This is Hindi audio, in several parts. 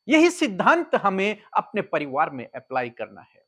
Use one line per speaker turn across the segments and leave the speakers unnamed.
यही सिद्धांत हमें अपने परिवार में अप्लाई करना है।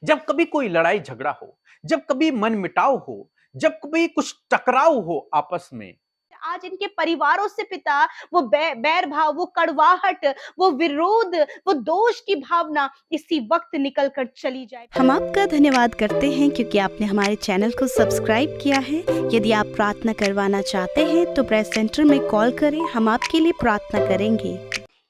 जब कभी कोई लड़ाई झगड़ा हो, जब कभी मनमुटाव हो, जब कभी कुछ टकराव हो आपस में,
आज इनके परिवारों से पिता वो बैर भाव, वो कड़वाहट, वो विरोध, वो दोष की भावना इसी वक्त निकल कर चली जाए।
हम आपका धन्यवाद करते हैं क्योंकि आपने हमारे चैनल को सब्सक्राइब किया है। यदि आप प्रार्थना करवाना चाहते हैं तो प्रेस सेंटर में कॉल करें, हम आपके लिए प्रार्थना करेंगे।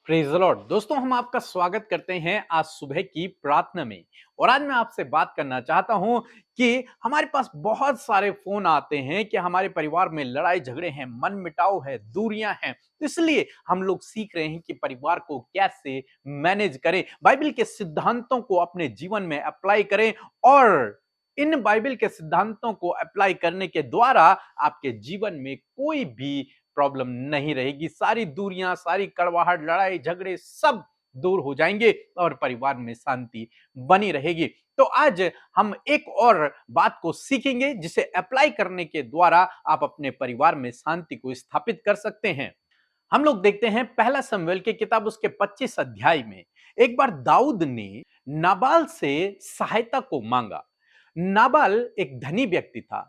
Praise the Lord. दोस्तों, हम आपका स्वागत करते हैं आज सुबह की प्रार्थना में। और आज मैं आपसे बात करना चाहता हूं कि हमारे पास बहुत सारे फोन आते हैं कि हमारे परिवार में लड़ाई झगड़े हैं, मनमुटाव है, दूरियां हैं। तो इसलिए हम लोग सीख रहे हैं कि परिवार को कैसे मैनेज करें, बाइबल के सिद्धांतों को अपने जीवन में अप्लाई करें और इन बाइबल के सिद्धांतों को अप्लाई करने के द्वारा आपके जीवन में कोई भी प्रॉब्लम नहीं रहेगी। सारी दूरियां, सारी कड़वाहट, लड़ाई झगड़े सब दूर हो जाएंगे और परिवार में शांति बनी रहेगी। तो आज हम एक और बात को सीखेंगे जिसे अप्लाई करने के द्वारा आप अपने परिवार में शांति को स्थापित कर सकते हैं। हम लोग देखते हैं पहला शमूएल की किताब उसके 25 अध्याय में एक बार दाऊद ने नाबाल से सहायता को मांगा। नाबाल एक धनी व्यक्ति था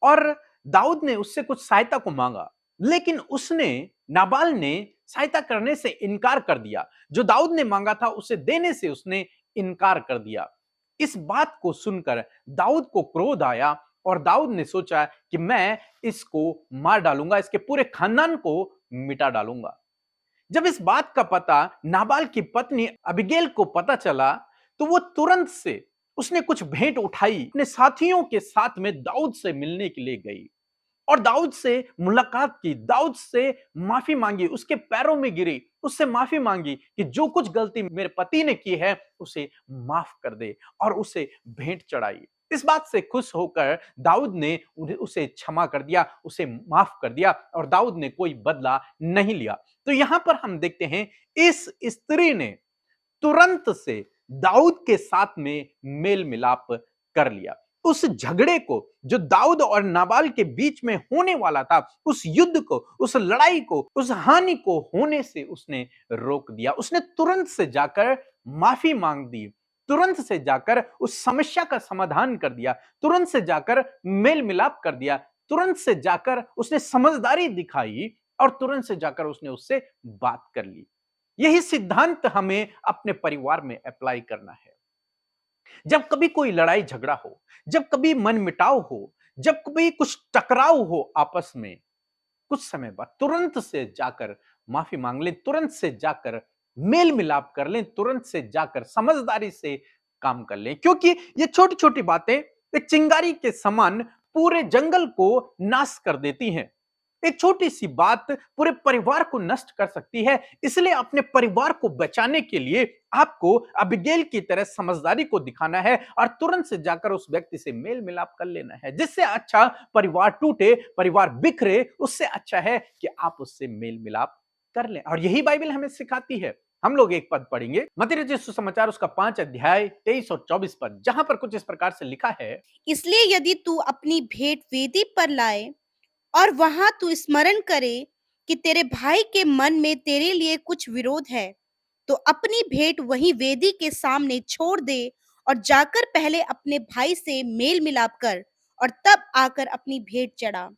और दाऊद ने उससे कुछ सहायता को मांगा, लेकिन उसने नाबाल ने सहायता करने से इनकार कर दिया। जो दाऊद ने मांगा था उसे देने से उसने इनकार कर दिया। इस बात को सुनकर दाऊद को क्रोध आया और दाऊद ने सोचा कि मैं इसको मार डालूंगा, इसके पूरे खानदान को मिटा डालूंगा। जब इस बात का पता नाबाल की पत्नी अबीगैल को पता चला तो वो तुरंत से उसने कुछ भेंट उठाई, अपने साथियों के साथ में दाऊद से मिलने के लिए गई और दाऊद से मुलाकात की, दाऊद से माफी मांगी, उसके पैरों में गिरी, उससे माफी मांगी कि जो कुछ गलती मेरे पति ने की है उसे माफ कर दे और उसे भेंट चढ़ाई। इस बात से खुश होकर दाऊद ने उसे क्षमा कर दिया, उसे माफ कर दिया और दाऊद ने कोई बदला नहीं लिया। तो यहां पर हम देखते हैं इस स्त्री ने तुरंत से दाऊद के साथ में मेल मिलाप कर लिया। उस झगड़े को जो दाऊद और नाबाल के बीच में होने वाला था, उस युद्ध को, उस लड़ाई को, उस हानि को होने से उसने रोक दिया। उसने तुरंत से जाकर माफी मांग दी, तुरंत से जाकर उस समस्या का समाधान कर दिया, तुरंत से जाकर मेल मिलाप कर दिया, तुरंत से जाकर उसने समझदारी दिखाई और तुरंत से जाकर उसने उससे बात कर ली। यही सिद्धांत हमें अपने परिवार में अप्लाई करना है। जब कभी कोई लड़ाई झगड़ा हो, जब कभी मनमुटाव हो, जब कभी कुछ टकराव हो आपस में, कुछ समय बाद तुरंत से जाकर माफी मांग लें, तुरंत से जाकर मेल मिलाप कर लें, तुरंत से जाकर समझदारी से काम कर लें, क्योंकि ये छोटी छोटी बातें एक चिंगारी के समान पूरे जंगल को नाश कर देती हैं। एक छोटी सी बात पूरे परिवार को नष्ट कर सकती है। इसलिए अपने परिवार को बचाने के लिए आपको अबीगैल की तरह समझदारी को दिखाना है और तुरंत से जाकर उस व्यक्ति से मेल मिलाप कर लेना है। जिससे अच्छा परिवार टूटे, परिवार बिखरे, उससे अच्छा है कि आप उससे मेल मिलाप कर लें। और यही बाइबल हमें सिखाती है। हम लोग एक पद पढ़ेंगे, मत्ती रचित सुसमाचार उसका 5 अध्याय 23 और 24 पद, जहां पर कुछ इस प्रकार से लिखा है।
इसलिए यदि तू अपनी भेंट वेदी पर लाए और वहां तू स्मरण करे कि तेरे भाई के मन में तेरे लिए कुछ विरोध है, तो अपनी भेंट वहीं वेदी के सामने छोड़ दे और जाकर पहले अपने भाई से मेल मिलाप कर और तब आकर अपनी भेंट चढ़ा।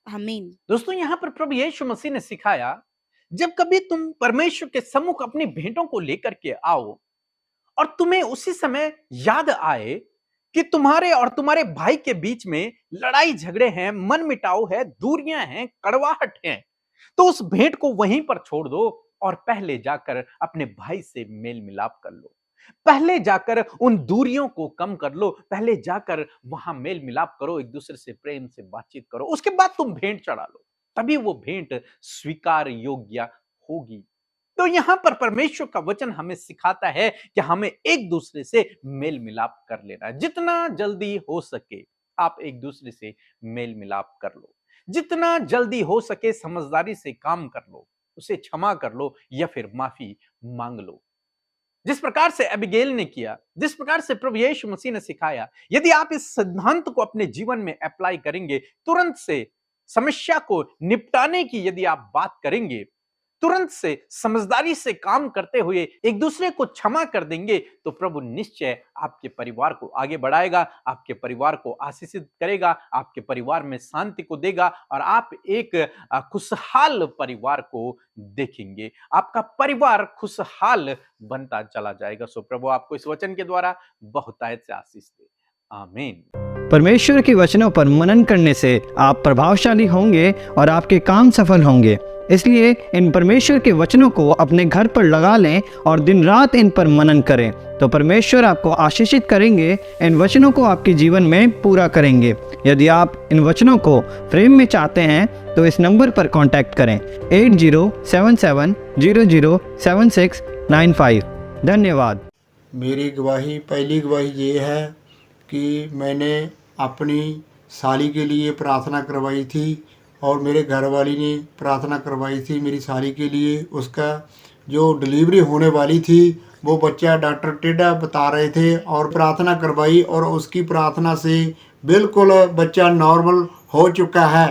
आमीन।
दोस्तों, यहां पर प्रभु यीशु मसीह ने सिखाया, जब कभी तुम परमेश्वर के सम्मुख अपनी भेंटों को लेकर के आओ और तुम्हें उसी समय याद आए कि तुम्हारे और तुम्हारे भाई के बीच में लड़ाई झगड़े हैं, मनमुटाव है, दूरियां हैं, कड़वाहट है, तो उस भेंट को वहीं पर छोड़ दो और पहले जाकर अपने भाई से मेल मिलाप कर लो। पहले जाकर उन दूरियों को कम कर लो, पहले जाकर वहां मेल मिलाप करो, एक दूसरे से प्रेम से बातचीत करो, उसके बाद तुम भेंट चढ़ा लो। तभी वो भेंट स्वीकार योग्य होगी। तो यहां पर परमेश्वर का वचन हमें सिखाता है कि हमें एक दूसरे से मेल मिलाप कर लेना है। जितना जल्दी हो सके आप एक दूसरे से मेल मिलाप कर लो, जितना जल्दी हो सके समझदारी से काम कर लो, उसे क्षमा कर लो या फिर माफी मांग लो। जिस प्रकार से अबीगैल ने किया, जिस प्रकार से प्रभु यीशु मसीह ने सिखाया, यदि आप इस सिद्धांत को अपने जीवन में अप्लाई करेंगे, तुरंत से समस्या को निपटाने की यदि आप बात करेंगे, तुरंत से समझदारी से काम करते हुए एक दूसरे को क्षमा कर देंगे तो प्रभु निश्चय आपके परिवार को आगे बढ़ाएगा, आपके परिवार को आशीषित करेगा, आपके परिवार में शांति को देगा और आप एक खुशहाल परिवार को देखेंगे। आपका परिवार खुशहाल बनता चला जाएगा। सो प्रभु आपको इस वचन के द्वारा बहुतायत से आशीष दे। आमीन।
परमेश्वर के वचनों पर मनन करने से आप प्रभावशाली होंगे और आपके काम सफल होंगे। इसलिए इन परमेश्वर के वचनों को अपने घर पर लगा लें और दिन रात इन पर मनन करें, तो परमेश्वर आपको आशीषित करेंगे, इन वचनों को आपके जीवन में पूरा करेंगे। यदि आप इन वचनों को फ्रेम में चाहते हैं तो इस नंबर पर कांटेक्ट करें 8077007695। धन्यवाद।
मेरी गवाही, पहली गवाही ये है कि मैंने अपनी साली के लिए प्रार्थना करवाई थी और मेरे घरवाली ने प्रार्थना करवाई थी मेरी साली के लिए। उसका जो डिलीवरी होने वाली थी वो बच्चा डॉक्टर टेढ़ा बता रहे थे और प्रार्थना करवाई और उसकी प्रार्थना से बिल्कुल बच्चा नॉर्मल हो चुका है।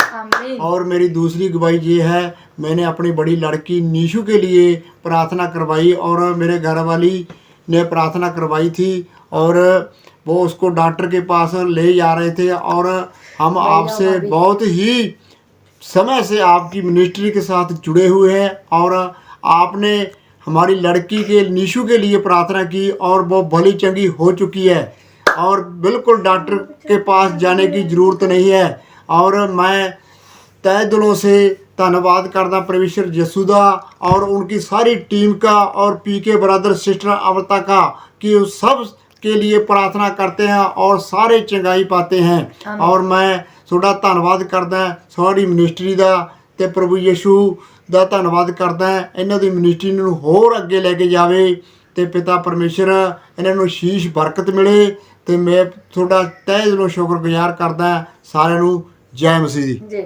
और मेरी दूसरी गवाही ये है, मैंने अपनी बड़ी लड़की नीशू के लिए प्रार्थना करवाई और मेरे घरवाली ने प्रार्थना करवाई थी और वो उसको डॉक्टर के पास ले जा रहे थे। और हम आपसे बहुत ही समय से आपकी मिनिस्ट्री के साथ जुड़े हुए हैं और आपने हमारी लड़की के नीशू के लिए प्रार्थना की और वो भली चंगी हो चुकी है और बिल्कुल डॉक्टर के पास जाने की ज़रूरत नहीं है। और मैं तहे दिलों से धन्यवाद करता परमेश्वर यशुदा और उनकी सारी टीम का और पीके ब्रदर सिस्टर अमृता का कि उस सब के लिए प्रार्थना करते हैं और सारे चंगाई पाते हैं। और मैं थोड़ा धन्यवाद करदा सारी मिनिस्ट्री का ते प्रभु यीशु ਦਾ ਧੰਨਵਾਦ ਕਰਦਾ ਇਹਨਾਂ ਦੀ ਮਿਨਿਸਟਰੀ ਨੂੰ ਹੋਰ ਅੱਗੇ ਲੈ ਕੇ ਜਾਵੇ ਤੇ ਪਿਤਾ ਪਰਮੇਸ਼ਰ ਇਹਨਾਂ ਨੂੰ ਸ਼ੀਸ਼ ਬਰਕਤ ਮਿਲੇ ਤੇ ਮੈਂ ਤੁਹਾਡਾ ਤਹਿ ਦਿਲੋਂ ਸ਼ੁਕਰਗੁਜ਼ਾਰ ਕਰਦਾ ਸਾਰਿਆਂ ਨੂੰ जय मसीह जी।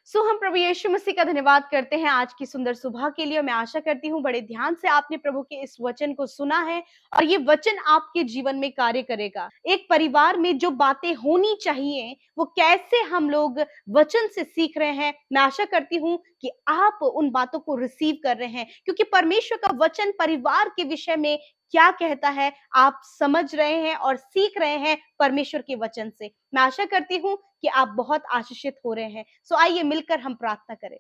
सो हम प्रभु यीशु मसीह का धन्यवाद करते हैं आज की सुंदर सुबह के लिए। मैं आशा करती हूँ बड़े ध्यान से आपने प्रभु के इस वचन को सुना है और ये वचन आपके जीवन में कार्य करेगा। एक परिवार में जो बातें होनी चाहिए वो कैसे हम लोग वचन से सीख रहे हैं, मैं आशा करती हूँ कि आप उन बातों को रिसीव कर रहे हैं, क्योंकि परमेश्वर का वचन परिवार के विषय में क्या कहता है आप समझ रहे हैं और सीख रहे हैं परमेश्वर के वचन से। मैं आशा करती हूँ कि आप बहुत आशीषित हो रहे हैं। सो आइए मिलकर हम प्रार्थना करें।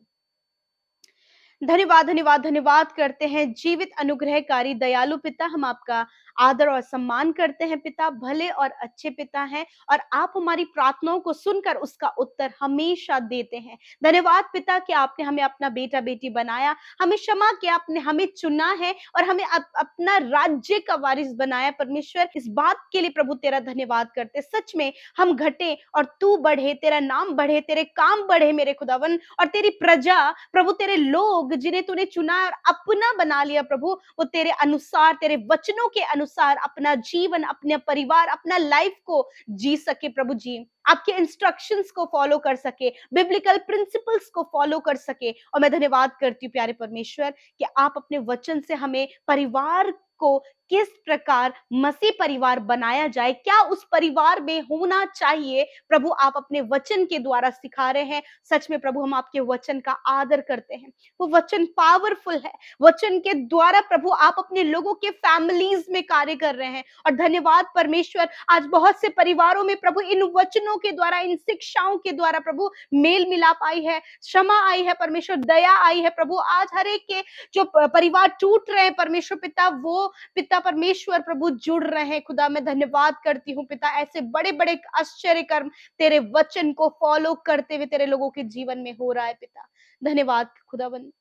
धन्यवाद धन्यवाद धन्यवाद करते हैं जीवित अनुग्रहकारी दयालु पिता, हम आपका आदर और सम्मान करते हैं पिता। भले और अच्छे पिता हैं और आप हमारी प्रार्थनाओं को सुनकर उसका उत्तर हमेशा देते हैं। धन्यवाद पिता कि आपने हमें अपना बेटा बेटी बनाया, हमें क्षमा किया, आपने हमें चुना है और हमें अपना राज्य का वारिस बनाया। परमेश्वर इस बात के लिए प्रभु तेरा धन्यवाद करते। सच में हम घटे और तू बढ़े, तेरा नाम बढ़े, तेरे काम बढ़े मेरे खुदावन, और तेरी प्रजा प्रभु, तेरे लोग जिन्हें तूने चुना और अपना बना लिया प्रभु, वो तेरे अनुसार, तेरे वचनों के अनुसार अपना जीवन, अपने परिवार, अपना लाइफ को जी सके प्रभु जी। आपके इंस्ट्रक्शंस को फॉलो कर सके, बिब्लिकल प्रिंसिपल्स को फॉलो कर सके। और मैं धन्यवाद करती हूँ प्यारे परमेश्वर कि आप अपने वचन से हमें परिवार को किस प्रकार मसीह परिवार बनाया जाए, क्या उस परिवार में होना चाहिए, प्रभु आप अपने वचन के द्वारा सिखा रहे हैं। सच में प्रभु हम आपके वचन का आदर करते हैं, वो वचन पावरफुल है। वचन के द्वारा प्रभु आप अपने लोगों के फैमिलीज में कार्य कर रहे हैं। और धन्यवाद परमेश्वर, आज बहुत से परिवारों में प्रभु इन वचनों के द्वारा, इन शिक्षाओं के द्वारा प्रभु मेल मिलाप आई है, क्षमा आई है परमेश्वर, दया आई है प्रभु। आज हर एक के जो परिवार टूट रहे हैं परमेश्वर पिता, वो पिता परमेश्वर प्रभु जुड़ रहे हैं। खुदा मैं धन्यवाद करती हूँ पिता, ऐसे बड़े बड़े आश्चर्य कर्म तेरे वचन को फॉलो करते हुए तेरे लोगों के जीवन में हो रहा है पिता। धन्यवाद खुदावन।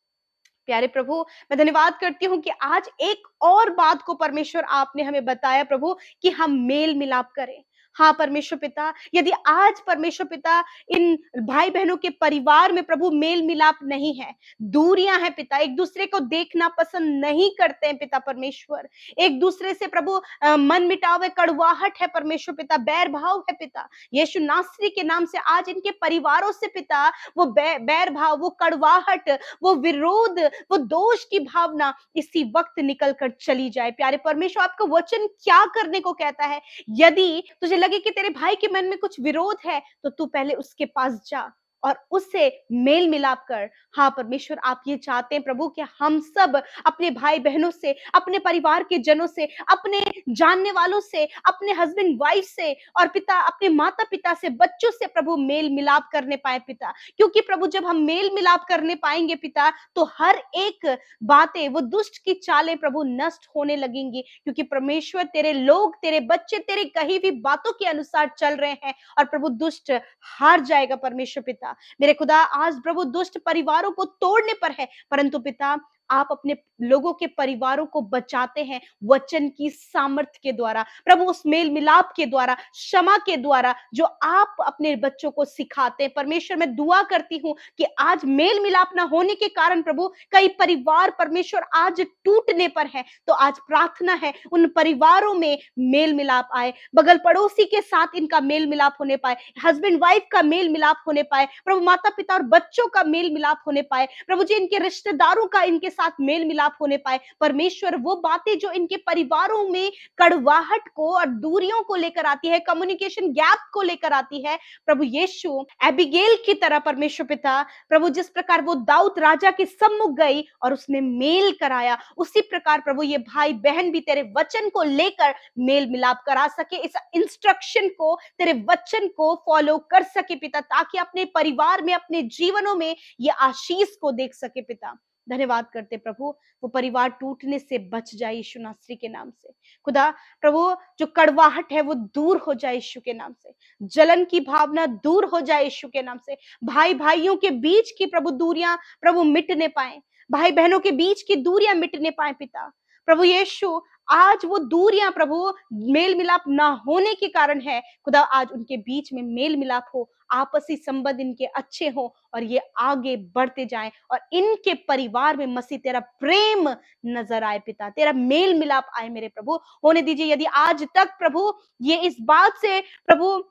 प्यारे प्रभु मैं धन्यवाद करती हूँ कि आज एक और बात को परमेश्वर आपने हमें बताया प्रभु कि हम मेल मिलाप करें। हाँ परमेश्वर पिता, यदि आज परमेश्वर पिता इन भाई बहनों के परिवार में प्रभु मेल मिलाप नहीं है, दूरियां हैं पिता, एक दूसरे को देखना पसंद नहीं करते हैं पिता परमेश्वर, एक दूसरे से प्रभु मन मिटाव है, कड़वाहट है परमेश्वर पिता, बैर भाव है पिता, यीशु नासरी के नाम से आज इनके परिवारों से पिता वो बैर भाव, वो कड़वाहट, वो विरोध, वो दोष की भावना इसी वक्त निकल कर चली जाए। प्यारे परमेश्वर आपका वचन क्या करने को कहता है, यदि तुझे लगे कि तेरे भाई के मन में कुछ विरोध है तो तू पहले उसके पास जा और उससे मेल मिलाप कर। हाँ परमेश्वर, आप ये चाहते हैं प्रभु कि हम सब अपने भाई बहनों से, अपने परिवार के जनों से, अपने जानने वालों से, अपने हस्बैंड वाइफ से और पिता अपने माता पिता से, बच्चों से प्रभु मेल मिलाप करने पाए पिता। क्योंकि प्रभु जब हम मेल मिलाप करने पाएंगे पिता, तो हर एक बातें, वो दुष्ट की चालें प्रभु नष्ट होने लगेंगी। क्योंकि परमेश्वर तेरे लोग, तेरे बच्चे तेरे कही भी बातों के अनुसार चल रहे हैं और प्रभु दुष्ट हार जाएगा परमेश्वर पिता। मेरे खुदा, आज प्रभु दुष्ट परिवारों को तोड़ने पर है, परंतु पिता आप अपने लोगों के परिवारों को बचाते हैं वचन की सामर्थ्य के द्वारा प्रभु, उस मेल मिलाप के द्वारा, क्षमा के द्वारा जो आप अपने बच्चों को सिखाते हैं। परमेश्वर, मैं दुआ करती हूँ कि आज मेल मिलाप ना होने के कारण प्रभु कई परिवार परमेश्वर आज टूटने पर है, तो आज प्रार्थना है उन परिवारों में मेल मिलाप आए, बगल पड़ोसी के साथ इनका मेल मिलाप होने पाए, हस्बैंड वाइफ का मेल मिलाप होने पाए प्रभु, माता पिता और बच्चों का मेल मिलाप होने पाए प्रभु जी, इनके रिश्तेदारों का इनके साथ मेल मिलाप होने पाए। परमेश्वर, वो बातें जो इनके परिवारों में कड़वाहट को और दूरियों को लेकर आती है, कम्युनिकेशन गैप को लेकर आती है प्रभु यीशु, एबिगेल की तरह परमेश्वर पिता प्रभु, जिस प्रकार वो दाऊद राजा के सम्मुख गई और उसने मेल कराया, उसी प्रकार प्रभु ये भाई बहन भी तेरे वचन को लेकर मेल मिलाप करा सके, इस इंस्ट्रक्शन को, तेरे वचन को फॉलो कर सके पिता, ताकि अपने परिवार में, अपने जीवनों में ये आशीष को देख सके पिता। धन्यवाद करते प्रभु, वो परिवार टूटने से बच जाए यीशु नासरी के नाम से। खुदा प्रभु, जो कड़वाहट है वो दूर हो जाए यीशु के नाम से, जलन की भावना दूर हो जाए यीशु के नाम से, भाई भाइयों के बीच की प्रभु दूरियां प्रभु मिटने पाए, भाई बहनों के बीच की दूरियां मिटने पाए पिता। प्रभु यीशु, आज वो दूरियां प्रभु मेल मिलाप ना होने के कारण है खुदा, आज उनके बीच में मेल मिलाप हो, आपसी संबंध इनके अच्छे हो और ये आगे बढ़ते जाएं और इनके परिवार में मसीह तेरा प्रेम नजर आए पिता, तेरा मेल मिलाप आए मेरे प्रभु। होने दीजिए, यदि आज तक प्रभु ये इस बात से प्रभु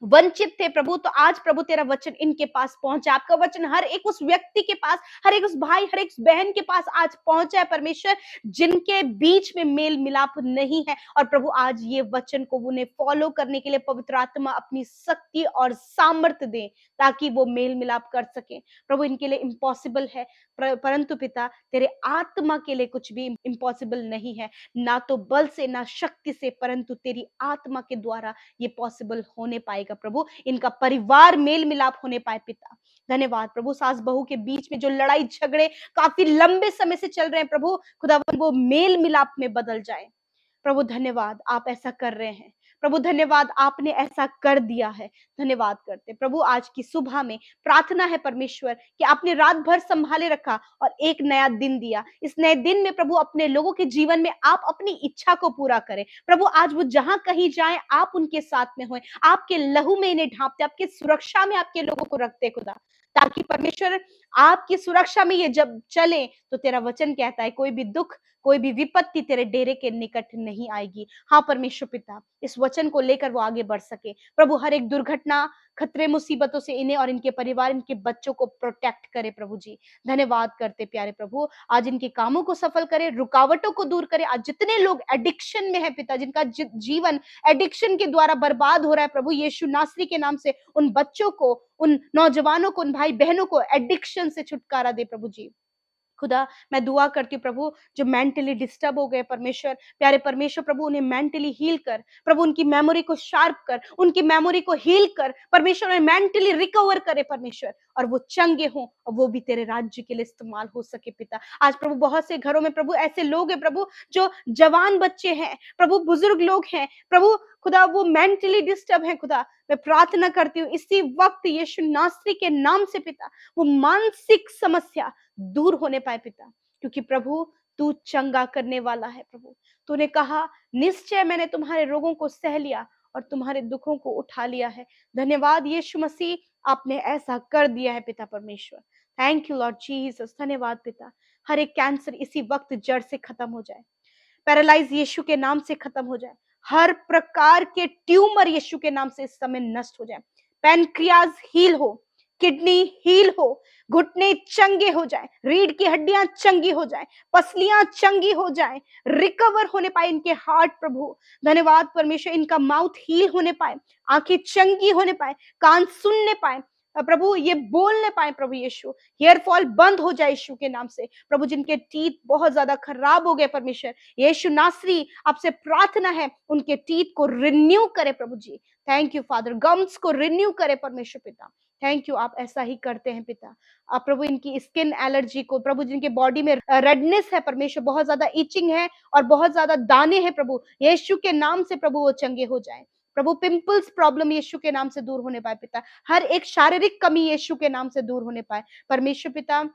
वंचित थे प्रभु, तो आज प्रभु तेरा वचन इनके पास पहुंचा, आपका वचन हर एक उस व्यक्ति के पास, हर एक उस भाई, हर एक उस बहन के पास आज पहुंचा है परमेश्वर, जिनके बीच में मेल मिलाप नहीं है। और प्रभु आज ये वचन को उन्हें फॉलो करने के लिए पवित्र आत्मा अपनी शक्ति और सामर्थ्य दे, ताकि वो मेल मिलाप कर सके प्रभु। इनके लिए इम्पॉसिबल है, परंतु पिता तेरे आत्मा के लिए कुछ भी इम्पॉसिबल नहीं है, ना तो बल से ना शक्ति से, परंतु तेरी आत्मा के द्वारा ये पॉसिबल होने पाएगा प्रभु, इनका परिवार मेल मिलाप होने पाए पिता। धन्यवाद प्रभु, सास बहू के बीच में जो लड़ाई झगड़े काफी लंबे समय से चल रहे हैं प्रभु, खुदावन वो मेल मिलाप में बदल जाए प्रभु। धन्यवाद, आप ऐसा कर रहे हैं प्रभु, धन्यवाद आपने ऐसा कर दिया है। धन्यवाद करते प्रभु, आज की सुबह में प्रार्थना है परमेश्वर कि आपने रात भर संभाले रखा और एक नया दिन दिया। इस नए दिन में प्रभु अपने लोगों के जीवन में आप अपनी इच्छा को पूरा करें प्रभु। आज वो जहां कहीं जाएं, आप उनके साथ में हों, आपके लहू में इन्हें ढांपते, आपके सुरक्षा में आपके लोगों को रखते खुदा, ताकि परमेश्वर आपकी सुरक्षा में ये जब चले तो तेरा वचन कहता है कोई भी दुख, कोई भी विपत्ति तेरे डेरे के निकट नहीं आएगी। हाँ परमेश्वर पिता, इस वचन को लेकर वो आगे बढ़ सके प्रभु। हर एक दुर्घटना, खतरे, मुसीबतों से इन्हें और इनके परिवार, इनके बच्चों को प्रोटेक्ट करे प्रभु जी। धन्यवाद करते प्यारे प्रभु, आज इनके कामों को सफल करे, रुकावटों को दूर करे। आज जितने लोग एडिक्शन में है पिता, जिनका जीवन एडिक्शन के द्वारा बर्बाद हो रहा है प्रभु, यीशु नासरी के नाम से उन बच्चों को, उन नौजवानों को, उन भाई बहनों को एडिक्शन से छुटकारा दे प्रभु जी। खुदा मैं दुआ करती हूँ प्रभु, जो मेंटली डिस्टर्ब हो गए परमेश्वर, प्यारे परमेश्वर प्रभु, उन्हें मेंटली हील कर प्रभु, उनकी मेमोरी को शार्प कर, उनकी मेमोरी को हील कर परमेश्वर, उन्हें मेंटली रिकवर करे परमेश्वर, और वो चंगे हों और वो भी तेरे राज्य के लिए इस्तेमाल हो सके पिता। आज प्रभु बहुत से घरों में प्रभु ऐसे लोग हैं प्रभु, जो जवान बच्चे हैं प्रभु, बुजुर्ग लोग हैं प्रभु, खुदा वो मेंटली डिस्टर्ब है खुदा। मैं प्रार्थना करती हूँ इसी वक्त यीशु नासरी के नाम से पिता, वो मानसिक समस्या दूर होने पाए पिता, क्योंकि प्रभु तू चंगा करने वाला है प्रभु। तूने कहा निश्चय मैंने तुम्हारे रोगों को सह लिया और तुम्हारे दुखों को उठा लिया है। धन्यवाद यीशु मसीह, आपने ऐसा कर दिया है पिता परमेश्वर। Thank you Lord Jesus. धन्यवाद पिता, हर एक कैंसर इसी वक्त जड़ से खत्म हो जाए, पैरालाइज यीशु के नाम से खत्म हो जाए, हर प्रकार के ट्यूमर यीशु के नाम से इस समय नष्ट हो जाए, पैनक्रियाज हील हो, किडनी हील हो, घुटने चंगे हो जाए, रीढ़ की हड्डियां चंगी हो जाए, पसलियां चंगी हो जाए, रिकवर होने पाए इनके हार्ट प्रभु। धन्यवाद परमेश्वर, इनका माउथ हील होने पाए, आंखें चंगी होने पाए, कान सुनने पाए, प्रभु ये बोलने पाए प्रभु यीशु, हेयर फॉल बंद हो जाए यीशु के नाम से। प्रभु जिनके टीथ बहुत ज्यादा खराब हो गए परमेश्वर, यीशु नासरी आपसे प्रार्थना है उनके टीथ को रिन्यू करे प्रभु जी। थैंक यू फादर, गम्स को रिन्यू करे परमेश्वर पिता। थैंक यू, आप ऐसा ही करते हैं पिता। आप प्रभु इनकी स्किन एलर्जी को, प्रभु जिनके बॉडी में रेडनेस है परमेश्वर, बहुत ज्यादा इचिंग है और बहुत ज्यादा दाने हैं प्रभु, यीशु के नाम से प्रभु वो चंगे हो जाएं। प्रभु पिंपल्स प्रॉब्लम यीशु के नाम से दूर होने पाए पिता, हर एक शारीरिक कमी यीशु के नाम से दूर होने पाए परमेश्वर पिता।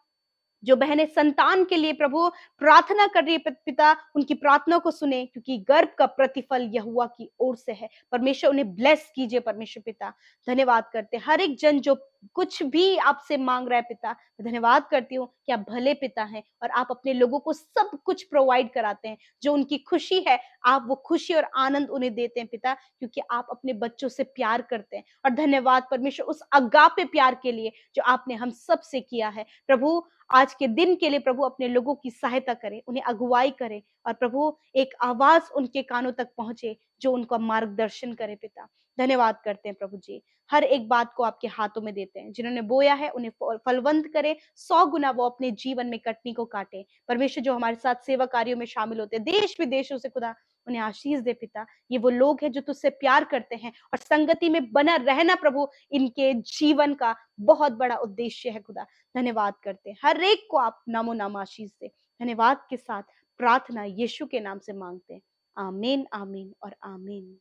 जो बहनें संतान के लिए प्रभु प्रार्थना कर रही है पिता, उनकी प्रार्थना को सुने, क्योंकि गर्भ का प्रतिफल यहोवा की ओर से है। परमेश्वर उन्हें ब्लेस कीजिए परमेश्वर पिता। धन्यवाद करते हर एक जन जो कुछ भी आपसे मांग रहा है पिता, मैं धन्यवाद करती हूँ कि आप भले पिता हैं और आप अपने लोगों को सब कुछ प्रोवाइड कराते हैं। जो उनकी खुशी है, आप वो खुशी और आनंद उन्हें देते हैं पिता, क्योंकि आप अपने बच्चों से प्यार करते हैं। और धन्यवाद परमेश्वर उस अगापे प्यार के लिए जो आपने हम सब से किया है। प्रभु आज के दिन के लिए प्रभु अपने लोगों की सहायता करें, उन्हें अगुवाई करें, और प्रभु एक आवाज उनके कानों तक पहुंचे जो उनका मार्गदर्शन करे पिता। धन्यवाद करते हैं प्रभु जी, हर एक बात को आपके हाथों में देते हैं। जिन्होंने बोया है उन्हें फलवंत करे, 100 गुना वो अपने जीवन में कटनी को काटे। परमेश्वर जो हमारे साथ सेवा कार्यों में शामिल होते हैं देश विदेशों से, खुदा उन्हें आशीष दे पिता। ये वो लोग हैं जो तुझसे प्यार करते हैं और संगति में बना रहना प्रभु इनके जीवन का बहुत बड़ा उद्देश्य है खुदा। धन्यवाद करते हैं, हर एक को आप नामो नाम आशीष दे। धन्यवाद के साथ प्रार्थना यीशु के नाम से मांगते हैं, आमीन आमीन और आमीन।